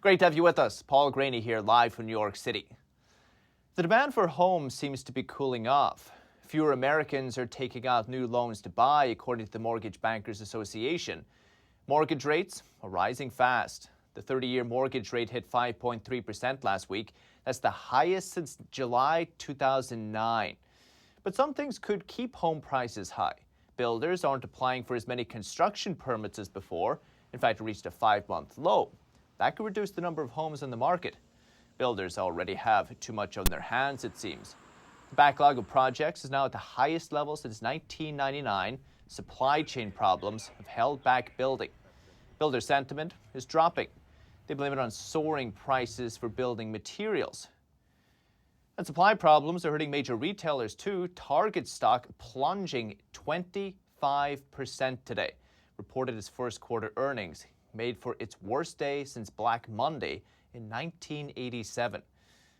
Great to have you with us. Paul Graney here, live from New York City. The demand for homes seems to be cooling off. Fewer Americans are taking out new loans to buy, according to the Mortgage Bankers Association. Mortgage rates are rising fast. The 30-year mortgage rate hit 5.3% last week. That's the highest since July 2009. But some things could keep home prices high. Builders aren't applying for as many construction permits as before. In fact, it reached a 5-month low. That could reduce the number of homes in the market. Builders already have too much on their hands, it seems. The backlog of projects is now at the highest level since 1999. Supply chain problems have held back building. Builder sentiment is dropping. They blame it on soaring prices for building materials. And supply problems are hurting major retailers too. Target stock plunging 25% today. Reported its first quarter earnings, made for its worst day since Black Monday in 1987.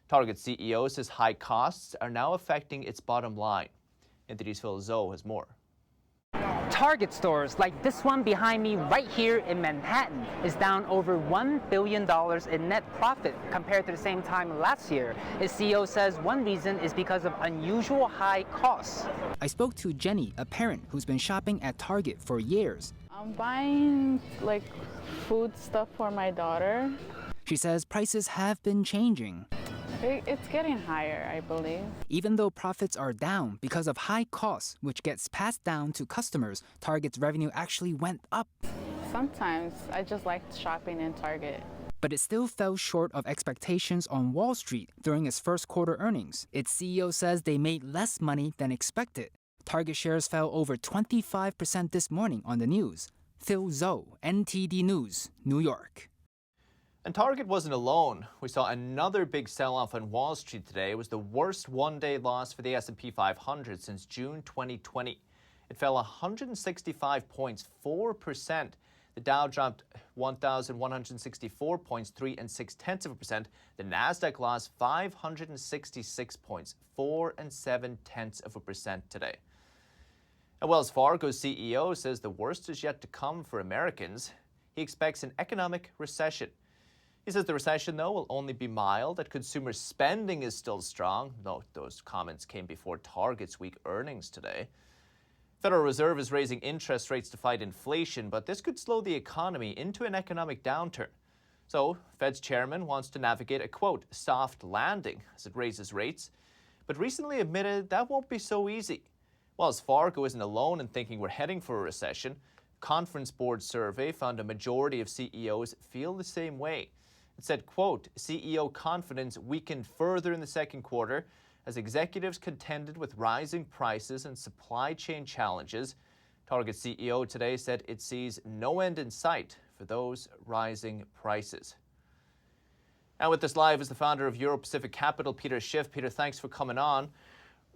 Target CEO says high costs are now affecting its bottom line. Anthony's Phil Zoe has more. Target stores like this one behind me right here in Manhattan is down over $1 billion in net profit compared to the same time last year. Its CEO says one reason is because of unusual high costs. I spoke to Jenny, a parent who's been shopping at Target for years. I'm buying food stuff for my daughter. She says prices have been changing. It's getting higher, I believe. Even though profits are down because of high costs, which gets passed down to customers, Target's revenue actually went up. Sometimes I just like shopping in Target. But it still fell short of expectations on Wall Street during its first quarter earnings. Its CEO says they made less money than expected. Target shares fell over 25% this morning on the news. Phil Zoe, NTD News, New York. And Target wasn't alone. We saw another big sell-off on Wall Street today. It was the worst one-day loss for the S&P 500 since June 2020. It fell 165 points, 4%. The Dow dropped 1,164 points, 3 6/10%. The Nasdaq lost 566 points, 4 7/10% today. And Wells Fargo's CEO says the worst is yet to come for Americans. He expects an economic recession. He says the recession, though, will only be mild, that consumer spending is still strong. Note those comments came before Target's weak earnings today. Federal Reserve is raising interest rates to fight inflation, but this could slow the economy into an economic downturn. So, Fed's chairman wants to navigate a, quote, soft landing as it raises rates, but recently admitted that won't be so easy. Wells Fargo isn't alone in thinking we're heading for a recession. Conference Board survey found a majority of CEOs feel the same way. It said, quote, CEO confidence weakened further in the second quarter as executives contended with rising prices and supply chain challenges. Target CEO today said it sees no end in sight for those rising prices. And with us live is the founder of Euro Pacific Capital, Peter Schiff. Peter, thanks for coming on.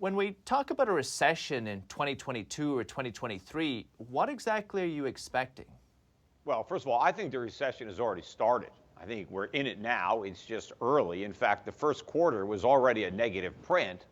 When we talk about a recession in 2022 or 2023, what exactly are you expecting? Well, first of all, I think the recession has already started. I think we're in it now. It's just early. In fact, the first quarter was already a negative print.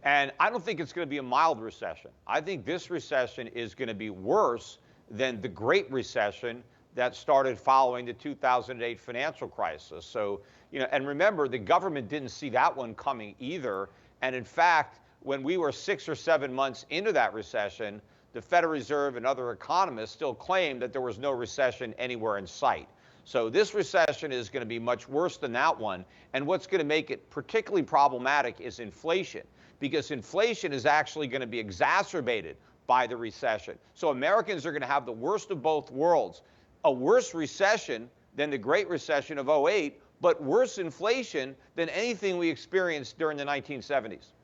And I don't think it's going to be a mild recession. I think this recession is going to be worse than the Great Recession that started following the 2008 financial crisis. So, and remember, the government didn't see that one coming either. And in fact, when we were 6 or 7 months into that recession, the Federal Reserve and other economists still claimed that there was no recession anywhere in sight. So this recession is going to be much worse than that one. And what's going to make it particularly problematic is inflation, because inflation is actually going to be exacerbated by the recession. So Americans are going to have the worst of both worlds, a worse recession than the Great Recession of '08, but worse inflation than anything we experienced during the 1970s.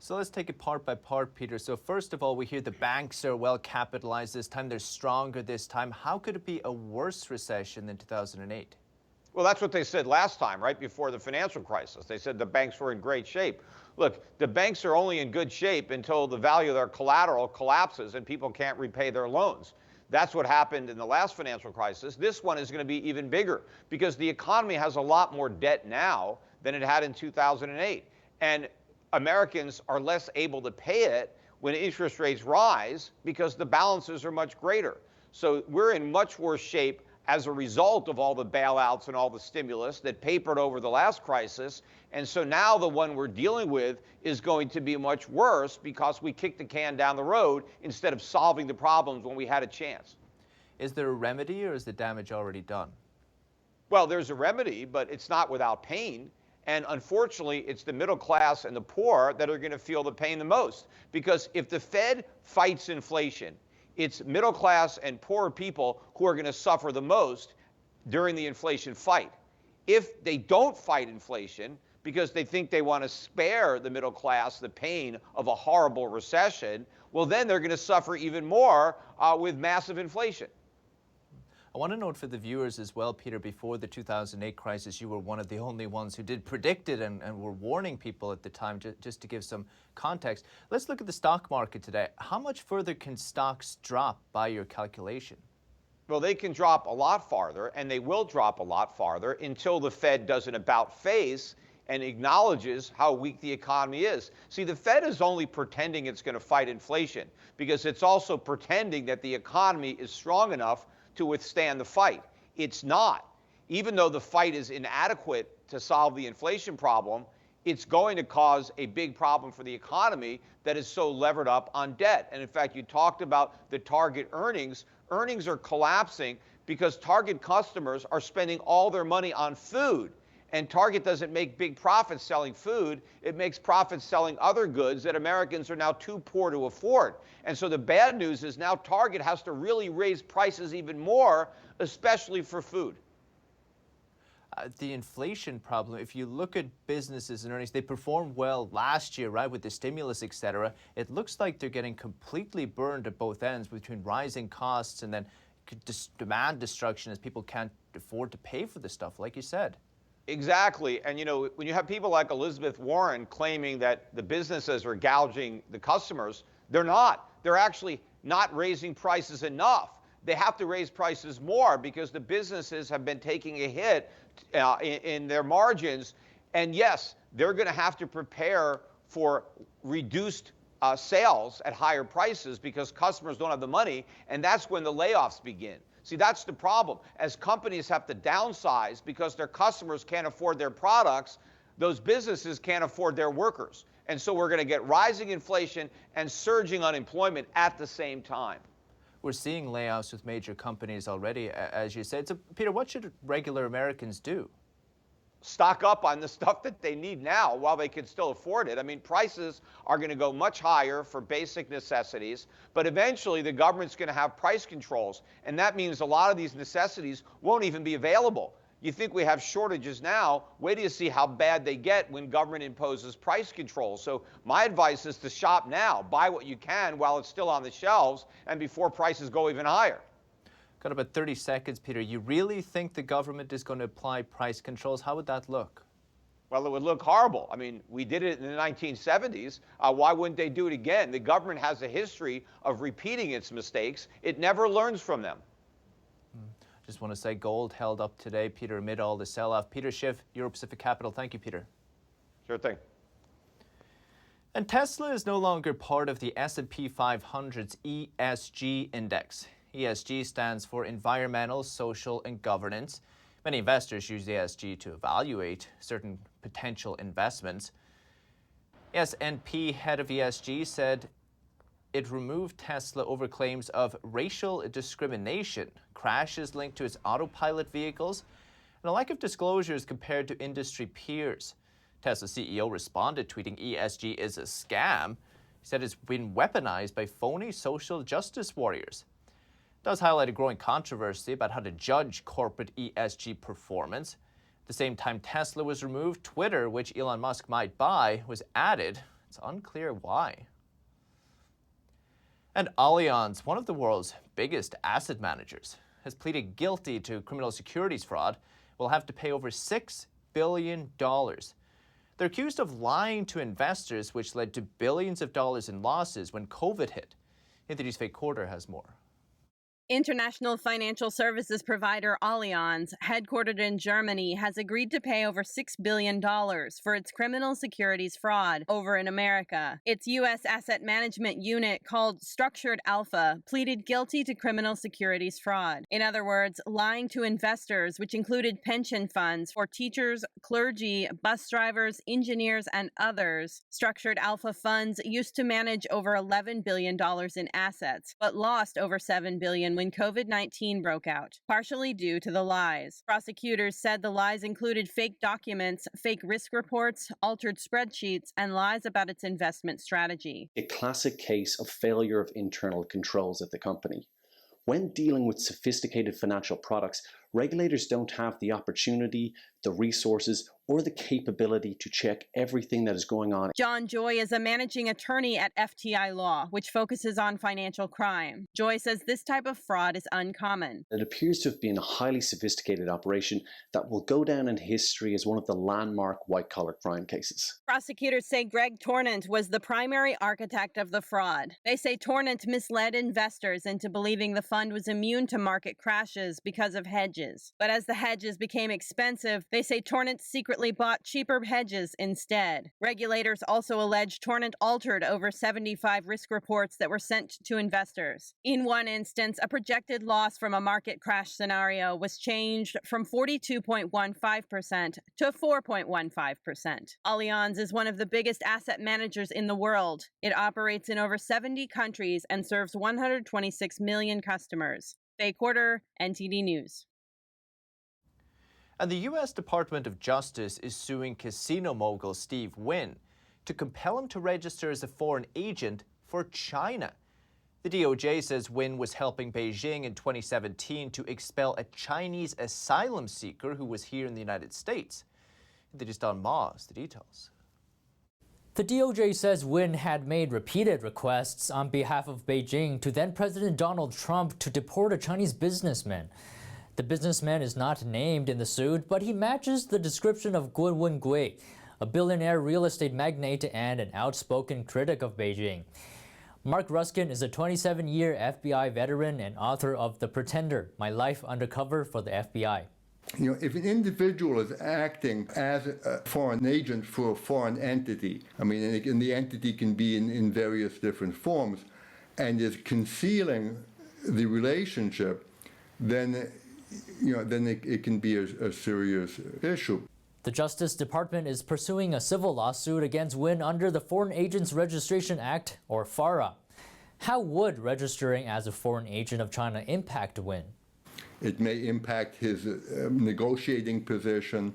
So let's take it part by part, Peter. So first of all, we hear the banks are well capitalized this time. They're stronger this time. How could it be a worse recession than 2008? Well, that's what they said last time, right before the financial crisis. They said the banks were in great shape. Look, the banks are only in good shape until the value of their collateral collapses and people can't repay their loans. That's what happened in the last financial crisis. This one is going to be even bigger because the economy has a lot more debt now than it had in 2008. And Americans are less able to pay it when interest rates rise because the balances are much greater. So we're in much worse shape as a result of all the bailouts and all the stimulus that papered over the last crisis. And so now the one we're dealing with is going to be much worse because we kicked the can down the road instead of solving the problems when we had a chance. Is there a remedy, or is the damage already done? Well, there's a remedy, but it's not without pain. And unfortunately, it's the middle class and the poor that are going to feel the pain the most. Because if the Fed fights inflation, it's middle class and poor people who are going to suffer the most during the inflation fight. If they don't fight inflation because they think they want to spare the middle class the pain of a horrible recession, well, then they're going to suffer even more with massive inflation. I want to note for the viewers as well, Peter, before the 2008 crisis, you were one of the only ones who did predict it and were warning people at the time, just to give some context. Let's look at the stock market today. How much further can stocks drop by your calculation? Well, they can drop a lot farther, and they will drop a lot farther until the Fed does an about-face and acknowledges how weak the economy is. See, the Fed is only pretending it's going to fight inflation because it's also pretending that the economy is strong enough to withstand the fight. It's not. Even though the fight is inadequate to solve the inflation problem, it's going to cause a big problem for the economy that is so levered up on debt. And in fact, you talked about the Target earnings. Earnings are collapsing because Target customers are spending all their money on food. And Target doesn't make big profits selling food. It makes profits selling other goods that Americans are now too poor to afford. And so the bad news is now Target has to really raise prices even more, especially for food. The inflation problem, if you look at businesses and earnings, they performed well last year, right, with the stimulus, et cetera. It looks like they're getting completely burned at both ends between rising costs and then demand destruction as people can't afford to pay for this stuff, like you said. Exactly. And, you know, when you have people like Elizabeth Warren claiming that the businesses are gouging the customers, they're not. They're actually not raising prices enough. They have to raise prices more because the businesses have been taking a hit in their margins. And yes, they're going to have to prepare for reduced sales at higher prices because customers don't have the money. And that's when the layoffs begin. See, that's the problem. As companies have to downsize because their customers can't afford their products, those businesses can't afford their workers. And so we're going to get rising inflation and surging unemployment at the same time. We're seeing layoffs with major companies already, as you said. So, Peter, what should regular Americans do? Stock up on the stuff that they need now while they can still afford it. I mean, prices are going to go much higher for basic necessities, but eventually the government's going to have price controls, and that means a lot of these necessities won't even be available. You think we have shortages now, wait till you see how bad they get when government imposes price controls. So my advice is to shop now, buy what you can while it's still on the shelves and before prices go even higher. Got about 30 seconds, Peter. You really think the government is going to apply price controls? How would that look? Well, it would look horrible. I mean, we did it in the 1970s. Why wouldn't they do it again? The government has a history of repeating its mistakes. It never learns from them. Just want to say gold held up today, Peter, amid all the sell-off. Peter Schiff, Euro Pacific Capital. Thank you, Peter. Sure thing. And Tesla is no longer part of the S&P 500's ESG index. ESG stands for Environmental, Social, and Governance. Many investors use ESG to evaluate certain potential investments. S&P head of ESG said it removed Tesla over claims of racial discrimination, crashes linked to its autopilot vehicles, and a lack of disclosures compared to industry peers. Tesla CEO responded, tweeting ESG is a scam. He said it's been weaponized by phony social justice warriors. It does highlight a growing controversy about how to judge corporate ESG performance. At the same time Tesla was removed, Twitter, which Elon Musk might buy, was added. It's unclear why. And Allianz, one of the world's biggest asset managers, has pleaded guilty to criminal securities fraud, will have to pay over $6 billion. They're accused of lying to investors, which led to billions of dollars in losses when COVID hit. Anthony's Fake Quarter has more. International financial services provider Allianz, headquartered in Germany, has agreed to pay over $6 billion for its criminal securities fraud over in America. Its U.S. asset management unit, called Structured Alpha, pleaded guilty to criminal securities fraud. In other words, lying to investors, which included pension funds for teachers, clergy, bus drivers, engineers, and others. Structured Alpha funds used to manage over $11 billion in assets, but lost over $7 billion when COVID-19 broke out, partially due to the lies. Prosecutors said the lies included fake documents, fake risk reports, altered spreadsheets, and lies about its investment strategy. A classic case of failure of internal controls at the company. When dealing with sophisticated financial products, regulators don't have the opportunity, the resources, or the capability to check everything that is going on. John Joy is a managing attorney at FTI Law, which focuses on financial crime. Joy says this type of fraud is uncommon. It appears to have been a highly sophisticated operation that will go down in history as one of the landmark white-collar crime cases. Prosecutors say Greg Tornant was the primary architect of the fraud. They say Tornant misled investors into believing the fund was immune to market crashes because of hedges. But as the hedges became expensive, they say Tornant secretly bought cheaper hedges instead. Regulators also allege Tornant altered over 75 risk reports that were sent to investors. In one instance, a projected loss from a market crash scenario was changed from 42.15% to 4.15%. Allianz is one of the biggest asset managers in the world. It operates in over 70 countries and serves 126 million customers. Faye Quarter, NTD News. And the U.S. Department of Justice is suing casino mogul Steve Wynn to compel him to register as a foreign agent for China. The DOJ says Wynn was helping Beijing in 2017 to expel a Chinese asylum seeker who was here in the United States. Don Ma has the details. The DOJ says Wynn had made repeated requests on behalf of Beijing to then-President Donald Trump to deport a Chinese businessman. The businessman is not named in the suit, but he matches the description of Guo Wengui, a billionaire real estate magnate and an outspoken critic of Beijing. Mark Ruskin is a 27-year FBI veteran and author of The Pretender, My Life Undercover for the FBI. You know, if an individual is acting as a foreign agent for a foreign entity, and the entity can be in various different forms, and is concealing the relationship, then it can be a serious issue. The Justice Department is pursuing a civil lawsuit against Wynn under the Foreign Agents Registration Act, or FARA. How would registering as a foreign agent of China impact Wynn? It may impact his negotiating position.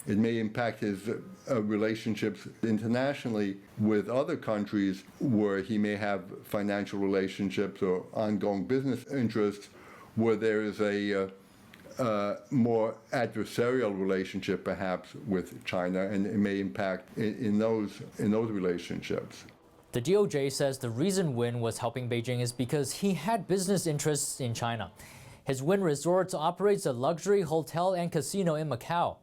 It may impact his relationships internationally with other countries where he may have financial relationships or ongoing business interests where there is a more adversarial relationship perhaps with China, and it may impact in those relationships. The DOJ says the reason Wynn was helping Beijing is because he had business interests in China. His Wynn Resorts operates a luxury hotel and casino in Macau.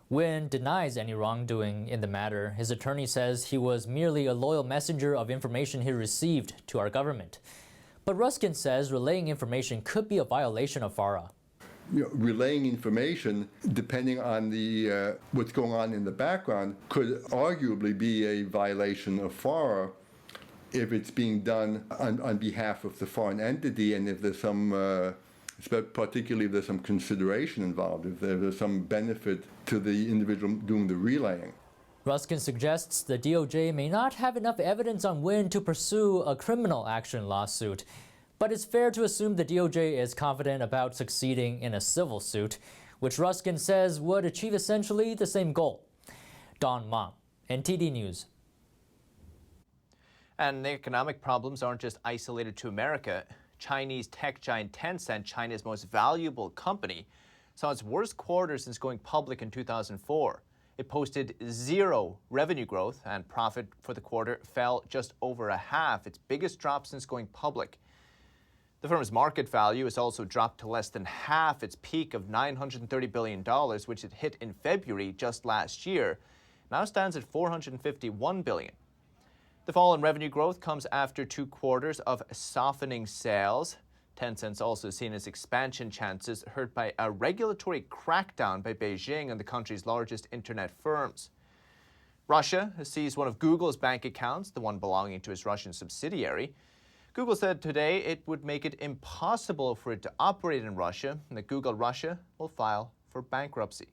Wynn denies any wrongdoing in the matter. His attorney says he was merely a loyal messenger of information he received to our government. But Ruskin says relaying information could be a violation of FARA. Relaying information, depending on what's going on in the background, could arguably be a violation of FARA if it's being done on behalf of the foreign entity, and if there's particularly if there's some consideration involved, if there's some benefit to the individual doing the relaying. Ruskin suggests the DOJ may not have enough evidence on Wynn to pursue a criminal action lawsuit. But it's fair to assume the DOJ is confident about succeeding in a civil suit, which Ruskin says would achieve essentially the same goal. Don Ma, NTD News. And the economic problems aren't just isolated to America. Chinese tech giant Tencent, China's most valuable company, saw its worst quarter since going public in 2004. It posted zero revenue growth, and profit for the quarter fell just over a half, its biggest drop since going public. The firm's market value has also dropped to less than half its peak of $930 billion, which it hit in February just last year. Now stands at $451 billion. The fall in revenue growth comes after 2 quarters of softening sales. Tencent's also seen its expansion chances hurt by a regulatory crackdown by Beijing on the country's largest internet firms. Russia has seized one of Google's bank accounts, the one belonging to its Russian subsidiary. Google said today it would make it impossible for it to operate in Russia and that Google Russia will file for bankruptcy.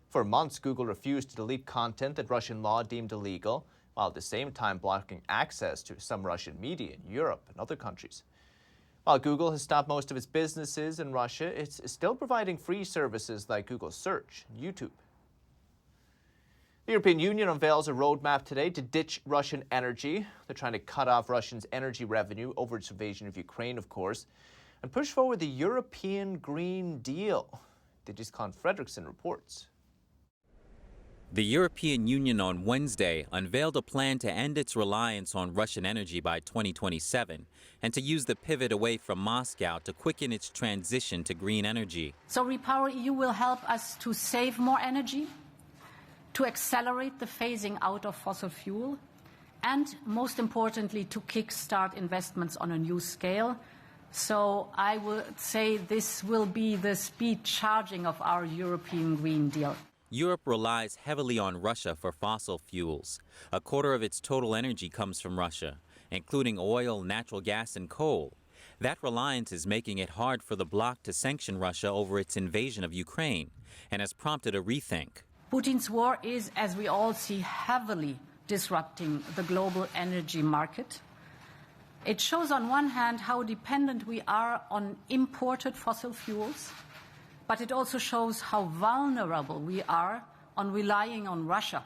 For months, Google refused to delete content that Russian law deemed illegal, while at the same time blocking access to some Russian media in Europe and other countries. While Google has stopped most of its businesses in Russia, it's still providing free services like Google Search and YouTube. The European Union unveils a roadmap today to ditch Russian energy. They're trying to cut off Russia's energy revenue over its invasion of Ukraine, of course, and push forward the European Green Deal. DG's Con Fredrickson reports. The European Union on Wednesday unveiled a plan to end its reliance on Russian energy by 2027 and to use the pivot away from Moscow to quicken its transition to green energy. So Repower EU will help us to save more energy, to accelerate the phasing out of fossil fuel, and most importantly, to kickstart investments on a new scale. So I would say this will be the speed charging of our European Green Deal. Europe relies heavily on Russia for fossil fuels. A quarter of its total energy comes from Russia, including oil, natural gas, and coal. That reliance is making it hard for the bloc to sanction Russia over its invasion of Ukraine and has prompted a rethink. Putin's war is, as we all see, heavily disrupting the global energy market. It shows on one hand how dependent we are on imported fossil fuels, but it also shows how vulnerable we are on relying on Russia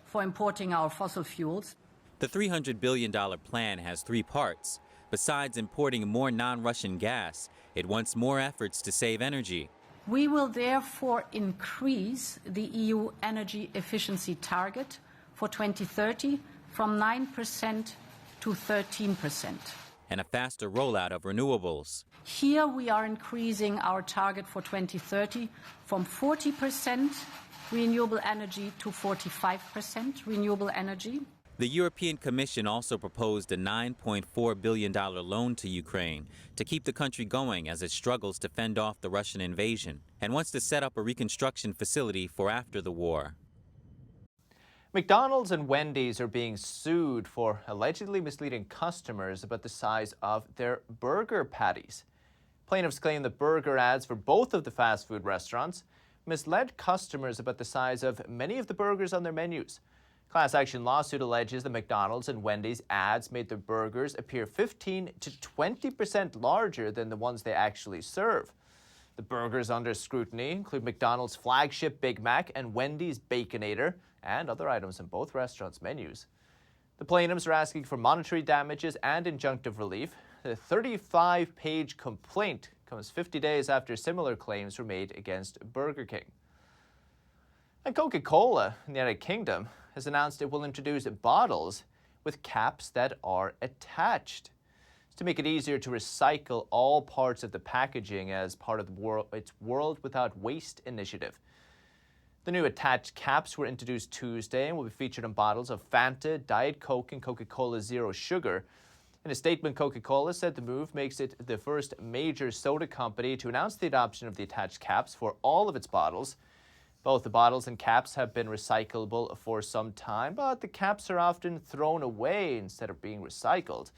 for importing our fossil fuels. The $300 billion plan has three parts. Besides importing more non-Russian gas, it wants more efforts to save energy. We will therefore increase the EU energy efficiency target for 2030 from 9% to 13%. And a faster rollout of renewables. Here we are increasing our target for 2030 from 40% renewable energy to 45% renewable energy. The European Commission also proposed a $9.4 billion loan to Ukraine to keep the country going as it struggles to fend off the Russian invasion and wants to set up a reconstruction facility for after the war. McDonald's and Wendy's are being sued for allegedly misleading customers about the size of their burger patties. Plaintiffs claim that burger ads for both of the fast food restaurants misled customers about the size of many of the burgers on their menus. Class action lawsuit alleges that McDonald's and Wendy's ads made their burgers appear 15 to 20% larger than the ones they actually serve. The burgers under scrutiny include McDonald's flagship Big Mac and Wendy's Baconator, and other items in both restaurants' menus. The plaintiffs are asking for monetary damages and injunctive relief. The 35-page complaint comes 50 days after similar claims were made against Burger King. And Coca-Cola in the United Kingdom has announced it will introduce bottles with caps that are attached. It's to make it easier to recycle all parts of the packaging as part of its World Without Waste initiative. The new attached caps were introduced Tuesday and will be featured on bottles of Fanta, Diet Coke, and Coca-Cola Zero Sugar. In a statement, Coca-Cola said the move makes it the first major soda company to announce the adoption of the attached caps for all of its bottles. Both the bottles and caps have been recyclable for some time, but the caps are often thrown away instead of being recycled.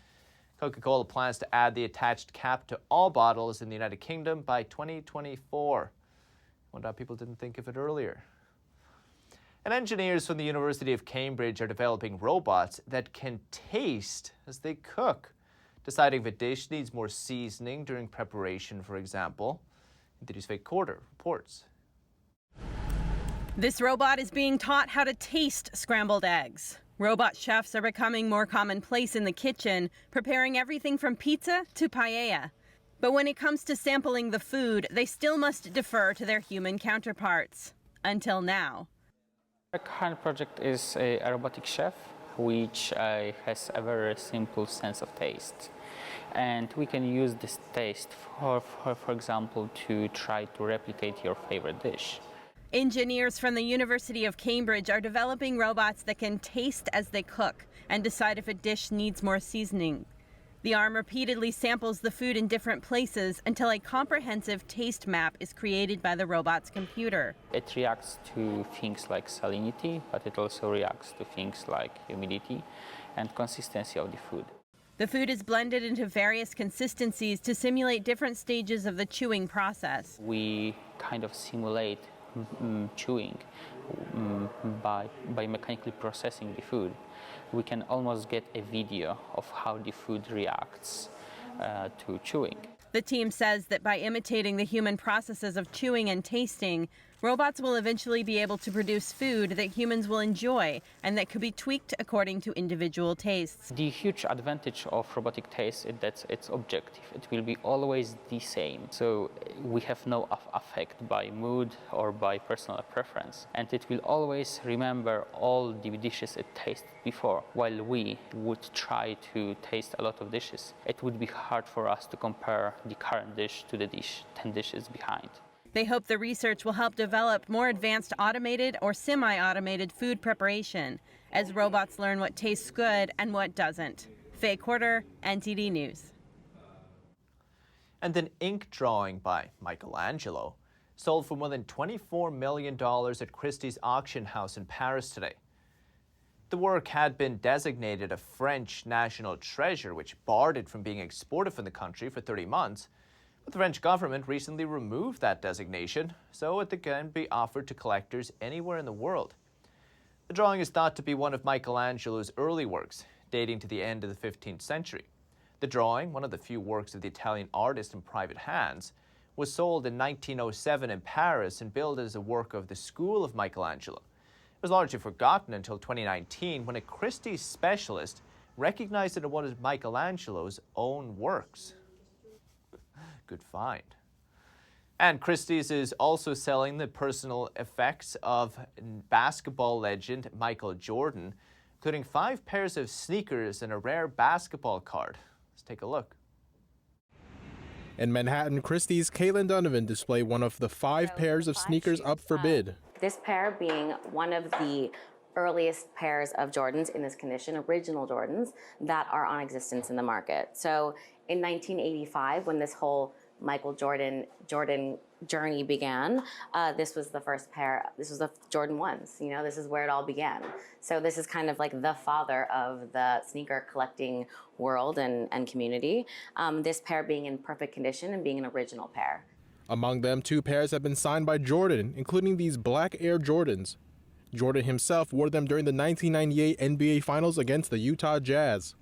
Coca-Cola plans to add the attached cap to all bottles in the United Kingdom by 2024. I wonder how people didn't think of it earlier. And engineers from the University of Cambridge are developing robots that can taste as they cook, deciding if a dish needs more seasoning during preparation, for example. DD's Fake Quarter reports. This robot is being taught how to taste scrambled eggs. Robot chefs are becoming more commonplace in the kitchen, preparing everything from pizza to paella. But when it comes to sampling the food, they still must defer to their human counterparts. Until now. Our current project is a robotic chef, which has a very simple sense of taste. And we can use this taste, for example, to try to replicate your favorite dish. Engineers from the University of Cambridge are developing robots that can taste as they cook and decide if a dish needs more seasoning. The arm repeatedly samples the food in different places until a comprehensive taste map is created by the robot's computer. It reacts to things like salinity, but it also reacts to things like humidity and consistency of the food. The food is blended into various consistencies to simulate different stages of the chewing process. We kind of simulate chewing by mechanically processing the food. We can almost get a video of how the food reacts to chewing. The team says that by imitating the human processes of chewing and tasting, robots will eventually be able to produce food that humans will enjoy and that could be tweaked according to individual tastes. The huge advantage of robotic taste is that it's objective. It will be always the same. So we have no affect by mood or by personal preference. And it will always remember all the dishes it tasted before. While we would try to taste a lot of dishes, it would be hard for us to compare the current dish to the dish 10 dishes behind. They hope the research will help develop more advanced automated or semi-automated food preparation as robots learn what tastes good and what doesn't. Faye Quarter, NTD News. And an ink drawing by Michelangelo sold for more than $24 million at Christie's auction house in Paris today. The work had been designated a French national treasure, which barred it from being exported from the country for 30 months. But the French government recently removed that designation, so it can be offered to collectors anywhere in the world. The drawing is thought to be one of Michelangelo's early works, dating to the end of the 15th century. The drawing, one of the few works of the Italian artist in private hands, was sold in 1907 in Paris and billed as a work of the school of Michelangelo. It was largely forgotten until 2019 when a Christie's specialist recognized it as one of Michelangelo's own works. Good find. And Christie's is also selling the personal effects of basketball legend Michael Jordan, including 5 pairs of sneakers and a rare basketball card. Let's take a look. In Manhattan, Christie's Caitlin Donovan displayed one of the 5 pairs of sneakers up for bid. This pair being one of the earliest pairs of Jordans in this condition, original Jordans, that are on existence in the market. So in 1985, when this whole Michael Jordan journey began, this was the first pair, this was the Jordan 1s, you know, this is where it all began. So this is kind of like the father of the sneaker collecting world and community, this pair being in perfect condition and being an original pair. Among them, 2 pairs have been signed by Jordan, including these black Air Jordans. Jordan himself wore them during the 1998 NBA Finals against the Utah Jazz.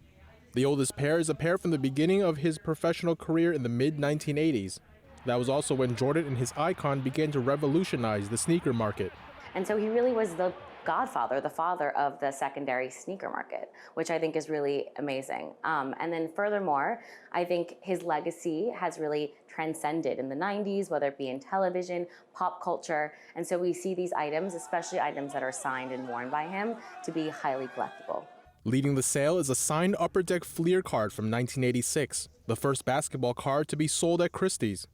The oldest pair is a pair from the beginning of his professional career in the mid-1980s. That was also when Jordan and his icon began to revolutionize the sneaker market. And so he really was the godfather, the father of the secondary sneaker market, which I think is really amazing. And then furthermore, I think his legacy has really transcended in the 90s, whether it be in television, pop culture. And so we see these items, especially items that are signed and worn by him, to be highly collectible. Leading the sale is a signed Upper Deck Fleer card from 1986, the first basketball card to be sold at Christie's.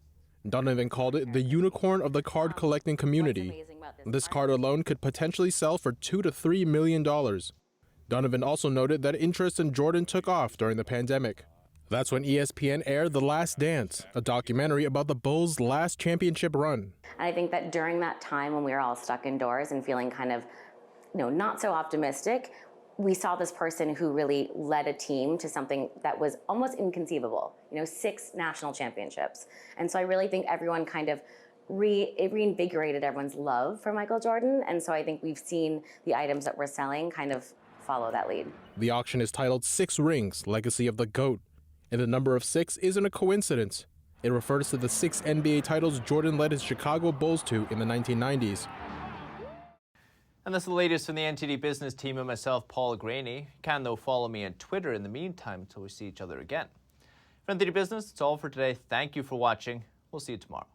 Donovan called it the unicorn of the card collecting community. This card alone could potentially sell for $2 to $3 million. Donovan also noted that interest in Jordan took off during the pandemic. That's when ESPN aired The Last Dance, a documentary about the Bulls' last championship run. And I think that during that time when we were all stuck indoors and feeling kind of, not so optimistic, we saw this person who really led a team to something that was almost inconceivable, 6 national championships. And so I really think everyone kind of it reinvigorated everyone's love for Michael Jordan. And so I think we've seen the items that we're selling kind of follow that lead. The auction is titled 6 Rings, Legacy of the GOAT. And the number of 6 isn't a coincidence. It refers to the 6 NBA titles Jordan led his Chicago Bulls to in the 1990s. And that's the latest from the NTD Business team and myself, Paul Graney. You can, though, follow me on Twitter in the meantime until we see each other again. For NTD Business, it's all for today. Thank you for watching. We'll see you tomorrow.